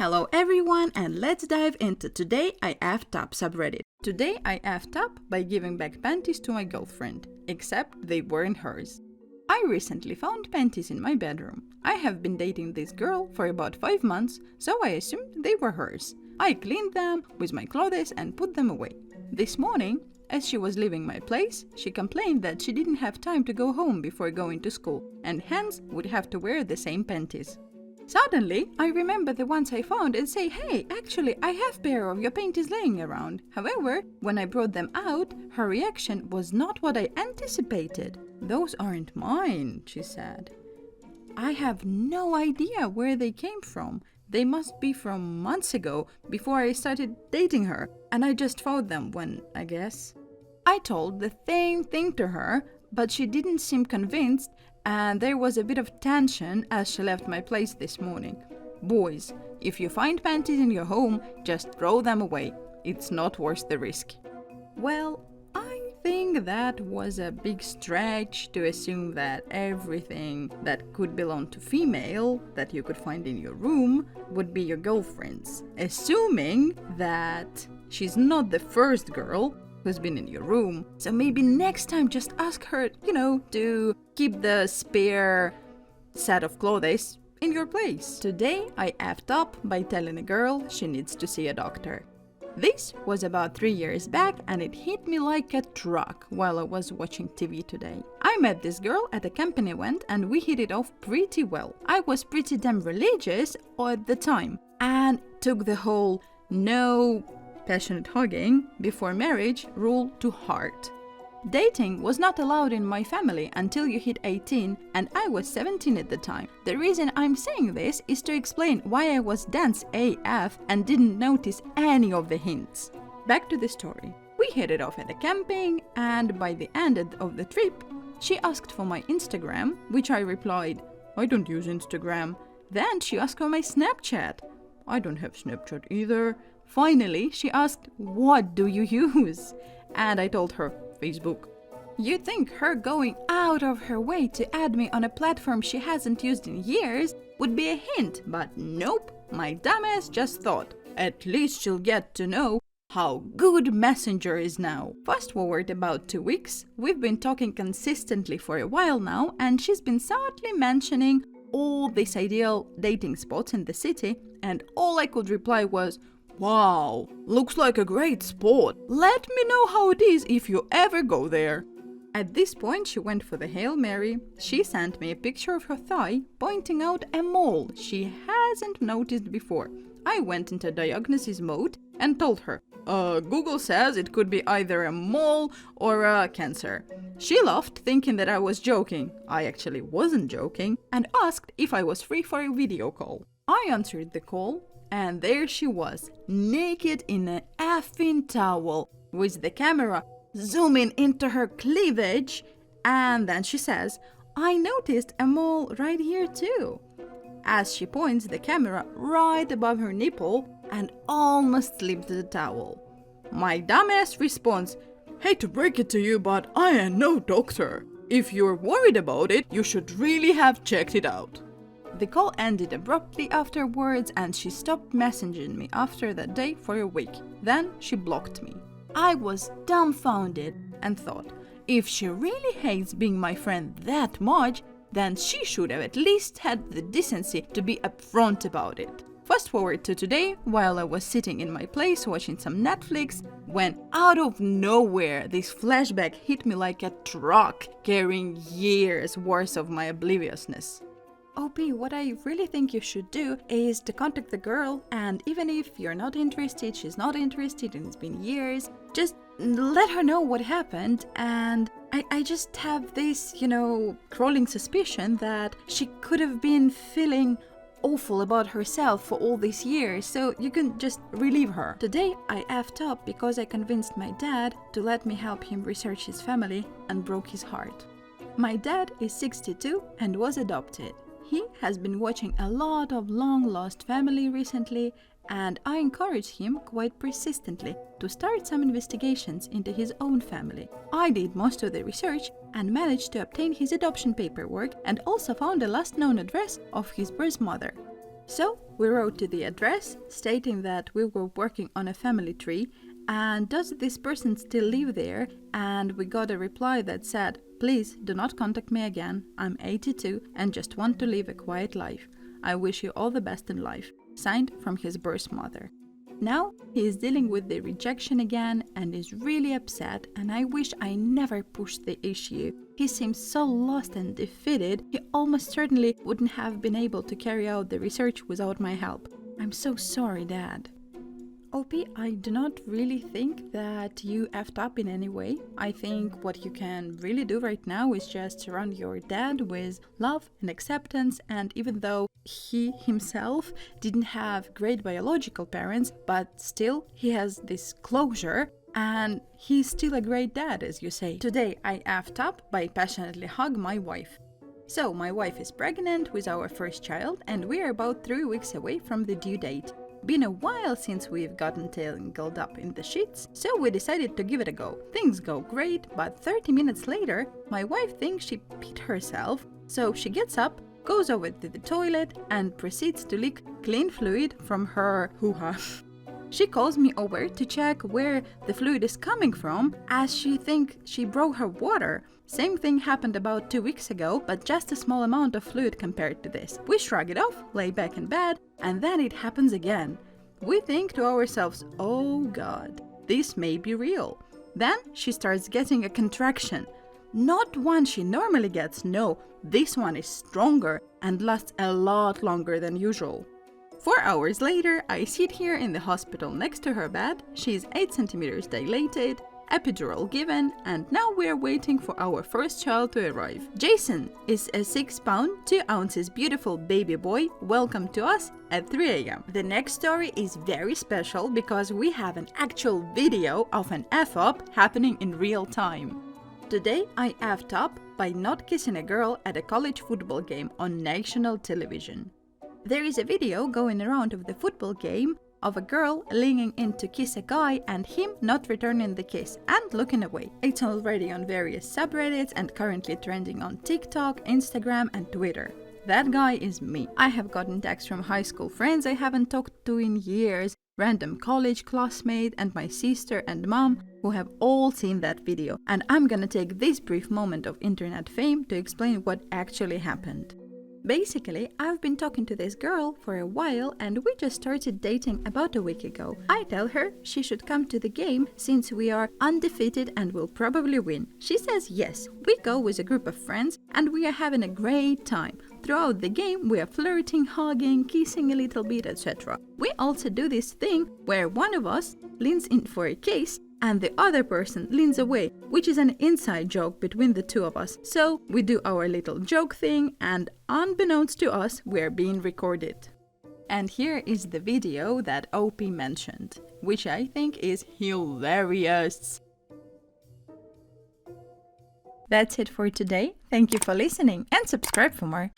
Hello everyone, and let's dive into Today I Effed Up subreddit. Today I effed up by giving back panties to my girlfriend, except they weren't hers. I recently found panties in my bedroom. I have been dating this girl for about 5 months, so I assumed they were hers. I cleaned them with my clothes and put them away. This morning, as she was leaving my place, she complained that she didn't have time to go home before going to school, and hence would have to wear the same panties. Suddenly, I remember the ones I found and say, hey, actually, I have a pair of your panties laying around. However, when I brought them out, her reaction was not what I anticipated. Those aren't mine, she said. I have no idea where they came from. They must be from months ago, before I started dating her, and I just found them I guess. I told the same thing to her, but she didn't seem convinced, and there was a bit of tension as she left my place this morning. Boys, if you find panties in your home, just throw them away. It's not worth the risk. Well, I think that was a big stretch to assume that everything that could belong to female that you could find in your room would be your girlfriend's. Assuming that she's not the first girl who's been in your room. So maybe next time just ask her, to keep the spare set of clothes in your place. Today I effed up by telling a girl she needs to see a doctor. This was about 3 years back, and it hit me like a truck while I was watching TV today. I met this girl at a camping event and we hit it off pretty well. I was pretty damn religious at the time and took the whole no passionate hugging before marriage rule to heart. Dating was not allowed in my family until you hit 18, and I was 17 at the time. The reason I'm saying this is to explain why I was dense AF and didn't notice any of the hints. Back to the story. We hit it off at the camping, and by the end of the trip, she asked for my Instagram, which I replied, I don't use Instagram. Then she asked for my Snapchat. I don't have Snapchat either. Finally, she asked, what do you use? And I told her, Facebook. You'd think her going out of her way to add me on a platform she hasn't used in years would be a hint, but nope, my dumbass just thought, at least she'll get to know how good Messenger is now. Fast forward about 2 weeks, we've been talking consistently for a while now, and she's been subtly mentioning all these ideal dating spots in the city, and all I could reply was, wow, looks like a great spot. Let me know how it is if you ever go there. At this point, she went for the Hail Mary. She sent me a picture of her thigh, pointing out a mole she hasn't noticed before. I went into diagnosis mode and told her, Google says it could be either a mole or a cancer. She laughed, thinking that I was joking. I actually wasn't joking, and asked if I was free for a video call. I answered the call, and there she was, naked in an effing towel, with the camera zooming into her cleavage, and then she says, I noticed a mole right here too, as she points the camera right above her nipple and almost slipped the towel. My dumbass responds, hate to break it to you, but I am no doctor. If you're worried about it, you should really have checked it out. The call ended abruptly afterwards, and she stopped messaging me after that day for a week. Then she blocked me. I was dumbfounded and thought, if she really hates being my friend that much, then she should have at least had the decency to be upfront about it. Fast forward to today, while I was sitting in my place watching some Netflix, when out of nowhere this flashback hit me like a truck, carrying years worth of my obliviousness. OP, what I really think you should do is to contact the girl, and even if you're not interested, she's not interested, and it's been years, just let her know what happened. And I just have this, crawling suspicion that she could have been feeling awful about herself for all these years, so you can just relieve her. Today I effed up because I convinced my dad to let me help him research his family and broke his heart. My dad is 62 and was adopted. He has been watching a lot of long-lost family recently, and I encouraged him quite persistently to start some investigations into his own family. I did most of the research and managed to obtain his adoption paperwork, and also found the last known address of his birth mother. So we wrote to the address stating that we were working on a family tree and does this person still live there, and we got a reply that said, please do not contact me again, I'm 82 and just want to live a quiet life. I wish you all the best in life. Signed from his birth mother. Now he is dealing with the rejection again and is really upset, and I wish I never pushed the issue. He seems so lost and defeated, he almost certainly wouldn't have been able to carry out the research without my help. I'm so sorry, Dad. OP, I do not really think that you effed up in any way. I think what you can really do right now is just surround your dad with love and acceptance, and even though he himself didn't have great biological parents, but still he has this closure and he's still a great dad, as you say. Today I effed up by passionately hug my wife. So my wife is pregnant with our first child and we are about 3 weeks away from the due date. Been a while since we've gotten tangled up in the sheets, so we decided to give it a go. Things go great, but 30 minutes later, my wife thinks she peed herself, so she gets up, goes over to the toilet, and proceeds to leak clean fluid from her hoo-ha. She calls me over to check where the fluid is coming from, as she thinks she broke her water. Same thing happened about 2 weeks ago, but just a small amount of fluid compared to this. We shrug it off, lay back in bed, and then it happens again. We think to ourselves, oh god, this may be real. Then she starts getting a contraction. Not one she normally gets, no, this one is stronger and lasts a lot longer than usual. 4 hours later, I sit here in the hospital next to her bed, she's 8 centimeters dilated, epidural given, and now we're waiting for our first child to arrive. Jason is a 6 pound, 2 ounces beautiful baby boy, welcome to us at 3 a.m. The next story is very special because we have an actual video of an F-up happening in real time. Today I effed up by not kissing a girl at a college football game on national television. There is a video going around of the football game of a girl leaning in to kiss a guy and him not returning the kiss and looking away. It's already on various subreddits and currently trending on TikTok, Instagram and Twitter. That guy is me. I have gotten texts from high school friends I haven't talked to in years, random college classmate and my sister and mom who have all seen that video, and I'm gonna take this brief moment of internet fame to explain what actually happened. Basically, I've been talking to this girl for a while and we just started dating about a week ago. I tell her she should come to the game since we are undefeated and will probably win. She says yes. We go with a group of friends and we are having a great time. Throughout the game, we are flirting, hugging, kissing a little bit, etc. We also do this thing where one of us leans in for a kiss and the other person leans away, which is an inside joke between the two of us. So we do our little joke thing and unbeknownst to us, we're being recorded. And here is the video that OP mentioned, which I think is hilarious. That's it for today. Thank you for listening and subscribe for more.